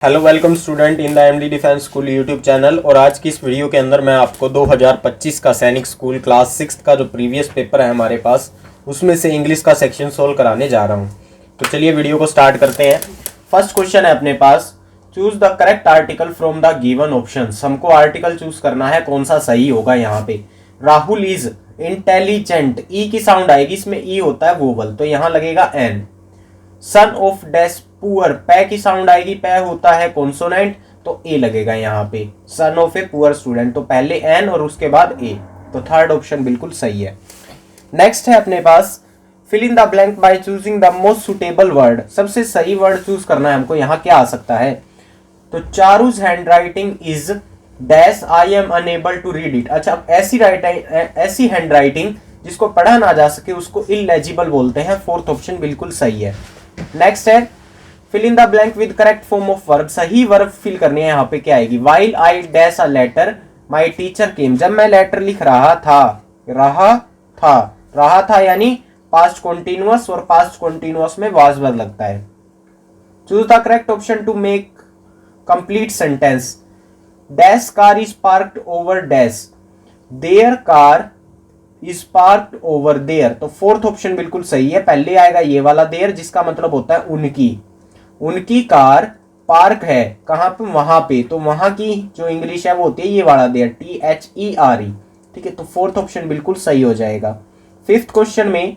Hello welcome student in the MD defence school YouTube channel. और आज की इस वीडियो के अंदर मैं आपको 2025 का सैनिक स्कूल क्लास 6 का जो प्रीवियस पेपर है हमारे पास उसमें से इंग्लिश का सेक्शन सोल्व कराने जा रहा हूं। तो चलिए वीडियो को स्टार्ट करते हैं। फर्स्ट क्वेश्चन है अपने पास, choose the correct article from the given options. हमको आर्टिकल चूज करना है, कौन सा सही होगा। यहाँ पे राहुल इज इंटेलिजेंट, ई की साउंड आएगी, इसमें ई होता है वोवल, तो यहाँ लगेगा an. Son of dash poor, पै की साउंड आएगी, पै होता है कॉन्सोनेंट, तो ए लगेगा यहाँ पे। Son of a poor student, तो पहले एन और उसके बाद ए, तो थर्ड ऑप्शन बिल्कुल सही है। नेक्स्ट है अपने पास, fill in the blank by choosing the most suitable word. सबसे सही वर्ड चूज करना है हमको। यहाँ क्या आ सकता है, तो Charu's handwriting is dash I am unable to read it. अच्छा, ऐसी हैंड राइटिंग जिसको पढ़ा ना जा सके उसको इलेजिबल बोलते हैं। फोर्थ ऑप्शन बिल्कुल सही है। नेक्स्ट है, fill in the blank with correct form of verb. सही वर्ब फिल करनी है। यहाँ पे क्या आएगी, while I dash a letter my teacher came. जब मैं लेटर लिख रहा था यानी पास्ट कॉन्टिन्यूअस, और पास्ट कॉन्टिन्यूअस में वाज वर्ब लगता है। Choose the correct option to make complete sentence. Dash car is parked over dash, there car is parked over there, तो फोर्थ ऑप्शन बिल्कुल सही है। पहले आएगा ये वाला देयर, जिसका मतलब होता है उनकी कार पार्क है कहां पे, वहां पे, तो वहां की जो इंग्लिश है वो होती है ये वाला देयर, THERE। ठीक है, तो फोर्थ ऑप्शन बिल्कुल सही हो जाएगा। फिफ्थ क्वेश्चन में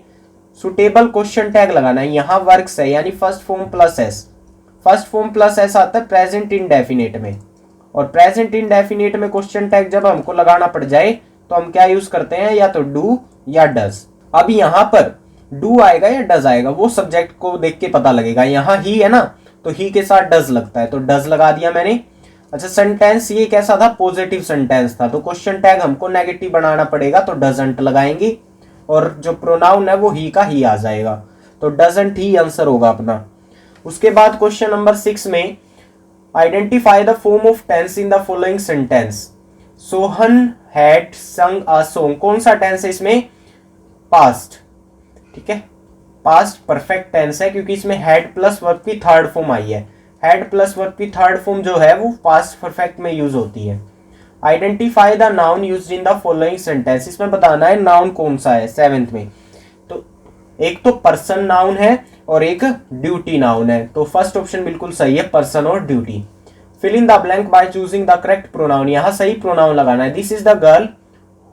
सुटेबल क्वेश्चन टैग लगाना है। यहाँ वर्क्स है यानी first form plus S. First form plus S आता है प्रेजेंट इंडेफिनिट में, और प्रेजेंट इंडेफिनिट में क्वेश्चन टैग जब हमको लगाना पड़ जाए तो हम क्या यूज करते हैं, या तो डू या डज। अब यहाँ पर डू आएगा या डज आएगा वो सब्जेक्ट को देख के पता लगेगा। यहाँ ही है ना, तो ही के साथ डज लगता है, तो डज लगा दिया मैंने। अच्छा, सेंटेंस ये कैसा था, पॉजिटिव सेंटेंस था, तो क्वेश्चन टैग हमको नेगेटिव बनाना पड़ेगा, तो डजंट लगाएंगे, और जो प्रोनाउन है वो ही का ही आ जाएगा, तो डजंट ही आंसर होगा अपना। उसके बाद क्वेश्चन नंबर 6 में, identify the form of tense in the following sentence. Sohan had sung a song, कौन सा टेंस है इसमें, पास्ट। ठीक है, पास्ट परफेक्ट टेंस है, क्योंकि इसमें हैड प्लस वर्ब की थर्ड फॉर्म आई है। हैड प्लस वर्ब की थर्ड फॉर्म जो है वो पास्ट परफेक्ट में यूज होती है। Identify the noun used in the following sentence, इसमें बताना है नाउन कौन सा है। सेवेंथ में तो एक तो पर्सन नाउन है और एक ड्यूटी नाउन है, तो फर्स्ट ऑप्शन बिल्कुल सही है, पर्सन और duty. Fill in the blank by choosing the correct pronoun. यहाँ सही प्रोनाउन लगाना है। This is the girl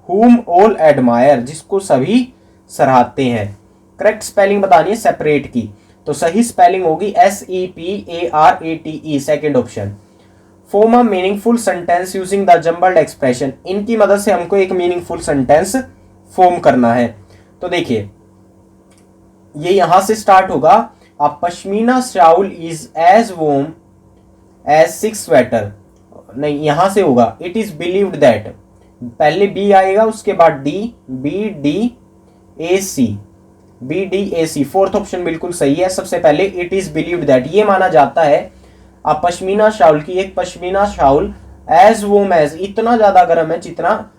whom all admire, जिसको सभी सराहते हैं। करेक्ट स्पेलिंग बतानी है सेपरेट की, तो सही स्पेलिंग होगी SEPARATE, second option. Form a meaningful sentence using the jumbled expression. इनकी मदद से हमको एक मीनिंगफुल सेंटेंस फॉर्म करना है। तो देखिए ये यहां से स्टार्ट होगा, a pashmina shawl is as warm as 6 sweater. नहीं, यहां से होगा, इट इज बिलीव्ड दैट, पहले बी आएगा उसके बाद डी, BDAC, फोर्थ ऑप्शन बिल्कुल सही है। सबसे पहले इट इज बिलीव्ड दैट, ये माना जाता है आ पश्मीना शाउल की एक पश्मीना शाउल एज वोम एज, इतना ज्यादा गर्म है जितना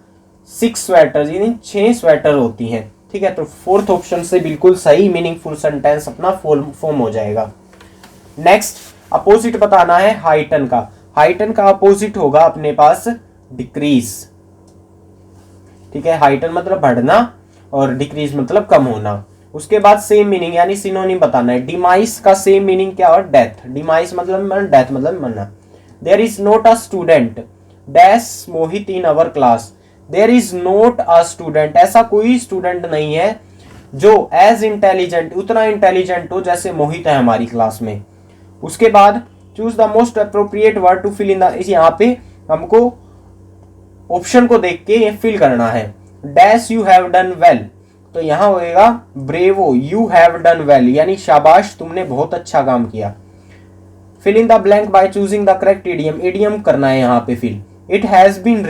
6 स्वेटर यानी 6 स्वेटर होती हैं। ठीक है, तो फोर्थ ऑप्शन से बिल्कुल सही मीनिंगफुल सेंटेंस अपना फॉर्म हो जाएगा। नेक्स्ट, अपोजिट बताना है हाइटन का। हाइटन का अपोजिट होगा अपने पास डिक्रीज। ठीक है, हाइटन मतलब बढ़ना और डिक्रीज मतलब कम होना। उसके बाद सेम मीनिंग यानी सिनोनिम बताना है। डिमाइस का सेम मीनिंग क्या है, डेथ। डिमाइस मतलब डेथ मतलब मरना। There is not a student dash Mohit in our class. There is not a student, ऐसा कोई स्टूडेंट नहीं है जो एज इंटेलिजेंट, उतना इंटेलिजेंट हो जैसे मोहित है हमारी क्लास में। उसके बाद choose the most appropriate word to fill in the, यहाँ पे हमको ऑप्शन को देख के ये फिल करना है। Dash you have done well, तो यहां होएगा bravo, you have done well यानी शाबाश तुमने बहुत अच्छा काम किया। Fill in the blank by choosing the correct idiom. Idiom करना है यहाँ पे fill. It has been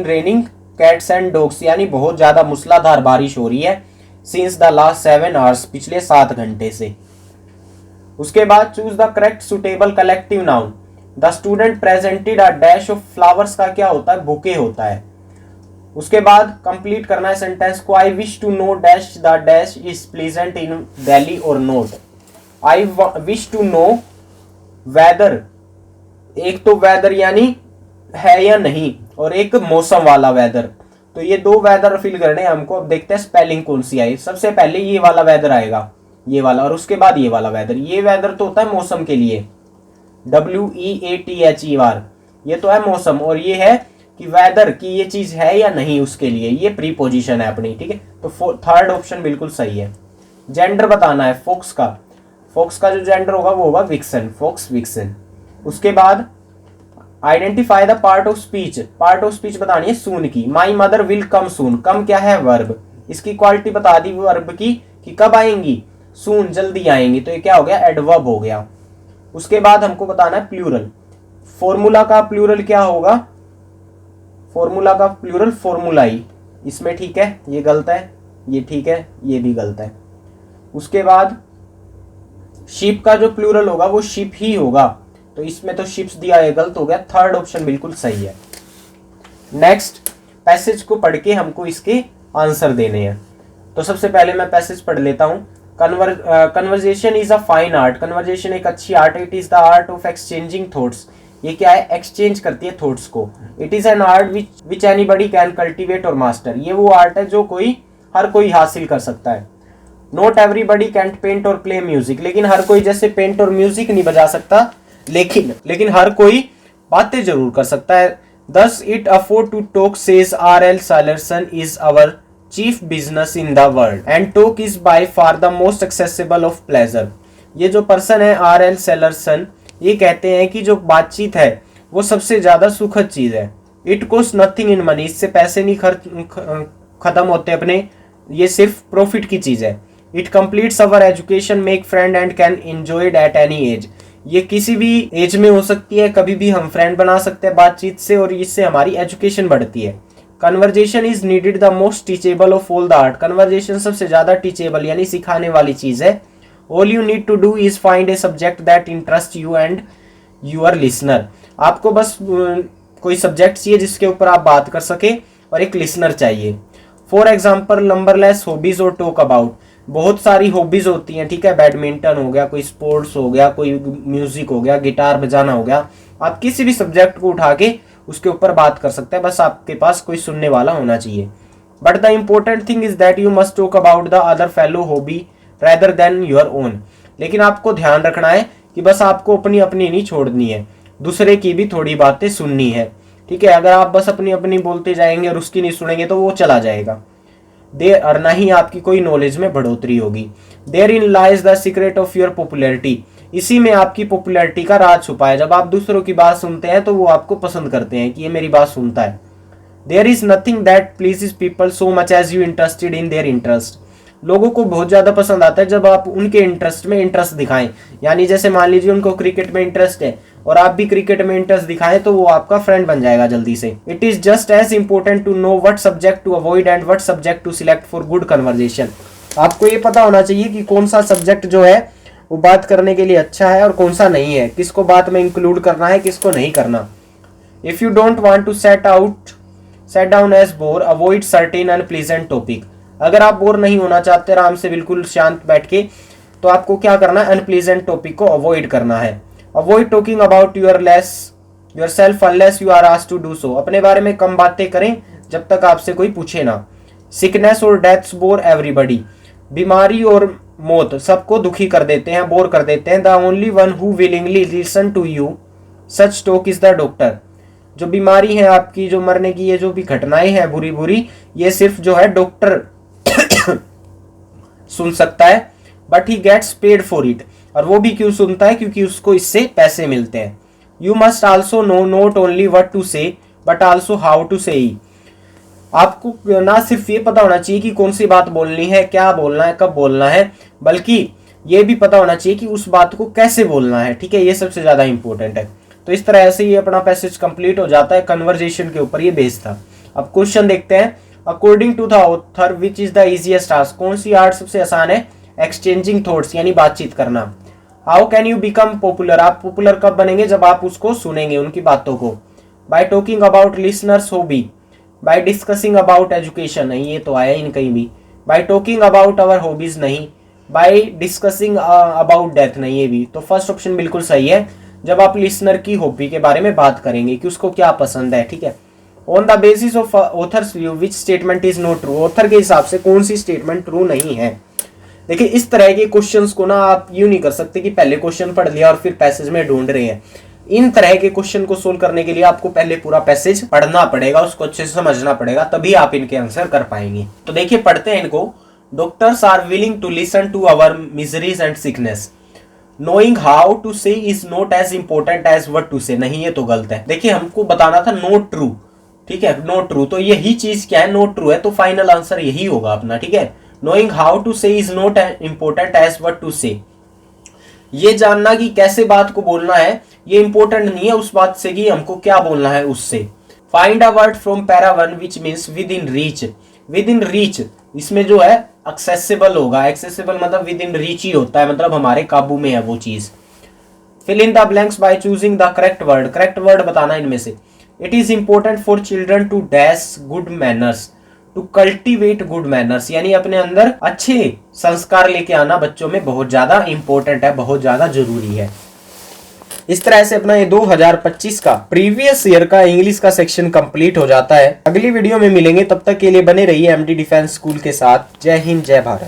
raining cats and dogs, यानी बहुत ज्यादा मूसलाधार बारिश हो रही है सिंस द लास्ट 7 आवर्स, पिछले 7 घंटे से। उसके बाद choose the correct suitable collective noun. The student presented a dash of flowers का क्या होता है, बुके होता है। उसके बाद कंप्लीट करना है सेंटेंस को। I wish to know dash the dash is pleasant in Delhi or not. I wish to know whether, एक तो वेदर यानी है या नहीं, और एक मौसम वाला वेदर। तो ये दो वेदर फिल करने हैं हमको। अब देखते हैं स्पेलिंग कौन सी आई। सबसे पहले ये वाला वेदर आएगा, ये वाला, और उसके बाद ये वाला वेदर। ये वेदर तो होता है मौसम के लिए, WEATHER, ये तो है मौसम, और ये है कि वेदर की ये चीज है या नहीं उसके लिए, ये प्रीपोजिशन है अपनी, ठीक है। तो थर्ड ऑप्शन बिल्कुल सही है। जेंडर बताना है फोक्स का, फोक्स का जो जेंडर होगा वो होगा विक्सन, फोक्स विक्सन। उसके बाद identify the part of speech, part of speech बतानी है सून की। माई मदर विल कम सून, कम क्या है वर्ब, इसकी क्वालिटी बता दी वर्ब की कि कब आएंगी, सून, जल्दी आएंगी, तो ये क्या हो गया, एडवर्ब हो गया। उसके बाद हमको बताना है प्लूरल, फॉर्मूला का प्लूरल क्या होगा, फॉर्मूला का प्लूरल फॉर्मूलाई, इसमें ठीक है, ये गलत है, ये ठीक है, ये भी गलत है। उसके बाद शिप का जो प्लूरल होगा वो शिप ही होगा, तो इसमें तो शिप्स दिया है, गलत हो गया। थर्ड ऑप्शन बिल्कुल सही है। नेक्स्ट, पैसेज को पढ़ के हमको इसके आंसर देने हैं। तो सबसे पहले मैं पैसेज पढ़ लेता हूँ। Conversation is a fine art, conversation एक अच्छी आर्ट है। It is the art of exchanging thoughts, ये क्या है, एक्सचेंज करती है थॉट्स को। It is an art which anybody can cultivate और मास्टर, ये वो आर्ट है जो हर कोई हासिल कर सकता है। नॉट एवरीबडी कैन पेंट और प्ले म्यूजिक, लेकिन हर कोई जैसे पेंट और म्यूजिक नहीं बजा सकता, लेकिन हर कोई बातें जरूर कर सकता है। Thus it afford to talk, says R.L. Salerson, is our chief business in the world, and talk is by far the most accessible of pleasure. ये जो पर्सन है R.L. Salerson, ये कहते हैं कि जो बातचीत है वो सबसे ज्यादा सुखद चीज है। It costs nothing in money, इससे पैसे नहीं खत्म होते अपने, ये सिर्फ प्रॉफिट की चीज है। It completes our education, make friend and can enjoy it at any age. ये किसी भी एज में हो सकती है, कभी भी हम फ्रेंड बना सकते हैं बातचीत से, और इससे हमारी एजुकेशन बढ़ती है। Conversation is needed the most teachable of all the art, conversation सबसे ज्यादा टीचेबल यानी सिखाने वाली चीज है। All you need to do is find a subject that interest you and your listener, आपको बस कोई सब्जेक्ट चाहिए जिसके ऊपर आप बात कर सके, और एक लिसनर चाहिए। फॉर एग्जाम्पल नंबरलेस हॉबीज और टॉक अबाउट, बहुत सारी हॉबीज होती हैं, ठीक है, बैडमिंटन हो गया, कोई स्पोर्ट्स हो गया, कोई म्यूजिक हो गया, गिटार बजाना हो गया, आप किसी भी सब्जेक्ट को उठा के उसके ऊपर बात कर सकते हैं, बस आपके पास कोई सुनने वाला होना चाहिए। But the important thing is that you must talk about the other fellow hobby rather than your own, लेकिन आपको ध्यान रखना है कि बस आपको अपनी अपनी नहीं छोड़नी है, दूसरे की भी थोड़ी बातें सुननी है, ठीक है। अगर आप बस अपनी अपनी बोलते जाएंगे और उसकी नहीं सुनेंगे तो वो चला जाएगा, देर और ना ही आपकी कोई नॉलेज में बढ़ोतरी होगी। Therein lies the secret of your popularity, इसी में आपकी पॉपुलैरिटी का राज छुपा है। जब आप दूसरों की बात सुनते हैं तो वो आपको पसंद करते हैं कि ये मेरी बात सुनता है। There is nothing that pleases people so much as you interested in their interest, लोगों को बहुत ज्यादा पसंद आता है जब आप उनके इंटरेस्ट में इंटरेस्ट दिखाएं, यानी जैसे मान लीजिए उनको क्रिकेट में इंटरेस्ट है और आप भी क्रिकेट में इंटरेस्ट दिखाएं तो वो आपका फ्रेंड बन जाएगा जल्दी से। It is just as important to know what subject to avoid and what subject to select for good conversation, आपको ये पता होना चाहिए कि कौन सा सब्जेक्ट जो है वो बात करने के लिए अच्छा है और कौन सा नहीं है, किसको बात में इंक्लूड करना है, किसको नहीं करना। If you don't want to set down as bore, avoid certain unpleasant topic, अगर आप बोर नहीं होना चाहते आराम से बिल्कुल शांत बैठ के, तो आपको क्या करना है, अनप्लीजेंट टॉपिक को अवॉइड करना है। Avoid talking about yourself unless you are asked to do so, अपने बारे में कम बातें करें जब तक आपसे कोई पूछे ना। सिकनेस और डेथ्स बोर एवरीबडी, बीमारी और मौत सबको दुखी कर देते हैं, बोर कर देते हैं। The only one who willingly listen to you such talk is the doctor, जो बीमारी है आपकी, जो मरने की ये जो भी घटनाएं हैं बुरी बुरी, ये सिर्फ जो है डॉक्टर सुन सकता है। But he gets paid for it, और वो भी क्यों सुनता है, क्योंकि उसको इससे पैसे मिलते हैं। You must also know not only what to say but also how to say, आपको ना सिर्फ ये पता होना चाहिए कि कौन सी बात बोलनी है, क्या बोलना है, कब बोलना है, बल्कि ये भी पता होना चाहिए कि उस बात को कैसे बोलना है, ठीक है, ये सबसे ज्यादा इंपॉर्टेंट है। तो इस तरह से ये अपना पैसेज कंप्लीट हो जाता है, कन्वर्सेशन के ऊपर ये बेस्ड था। अब क्वेश्चन देखते हैं। According to the author which is the easiest task, कौन सी आर्ट सबसे आसान है, एक्सचेंजिंग थॉट्स यानी बातचीत करना। How can you become popular, आप पॉपुलर कब बनेंगे, जब आप उसको सुनेंगे, उनकी बातों को। By talking about listeners hobby, by discussing about education, नहीं ये तो आया ही नहीं कहीं भी। By talking about our hobbies, नहीं। बाय डिस्कसिंग अबाउट डेथ, नहीं ये भी। तो फर्स्ट ऑप्शन बिल्कुल सही है। जब आप लिसनर की हॉबी के बारे में बात करेंगे कि उसको क्या पसंद है, ठीक है। On the basis of authors view which statement is not true, author के हिसाब से कौन सी स्टेटमेंट ट्रू नहीं है। देखिए इस तरह के क्वेश्चंस को ना आप यूं नहीं कर सकते कि पहले क्वेश्चन पढ़ लिया और फिर पैसेज में ढूंढ रहे हैं। इन तरह के क्वेश्चन को सोल्व करने के लिए आपको पहले पूरा पैसेज पढ़ना पड़ेगा, उसको अच्छे से समझना पड़ेगा, तभी आप इनके आंसर कर पाएंगे। तो देखिए पढ़ते हैं इनको। Doctors are willing to listen to our miseries and sickness, knowing how to say is not as important as what to say. नहीं, ये तो गलत है। देखिए हमको बताना था नॉट ट्रू, ठीक है, नॉट ट्रू। तो यही चीज क्या है, नॉट ट्रू है, तो फाइनल आंसर यही होगा अपना, ठीक है। Knowing how to say is not important as what to say, ये जानना कि कैसे बात को बोलना है ये इंपॉर्टेंट नहीं है उस बात से कि हमको क्या बोलना है उससे। Find a word from para 1 which means with in reach. With in reach इसमें जो है एक्सेसिबल होगा, एक्सेसिबल मतलब विद इन रीच ही होता है, मतलब हमारे काबू में है वो चीज। Fill in the blanks by choosing the correct word, correct word बताना इनमें से। It is important for children to dash good manners, to cultivate good manners, यानी अपने अंदर अच्छे संस्कार लेके आना बच्चों में बहुत ज्यादा इंपॉर्टेंट है, बहुत ज्यादा जरूरी है। इस तरह से अपना ये 2025 का प्रीवियस ईयर का इंग्लिश का सेक्शन कंप्लीट हो जाता है। अगली वीडियो में मिलेंगे, तब तक के लिए बने रहिए एमडी डिफेंस स्कूल के साथ। जय हिंद, जय भारत।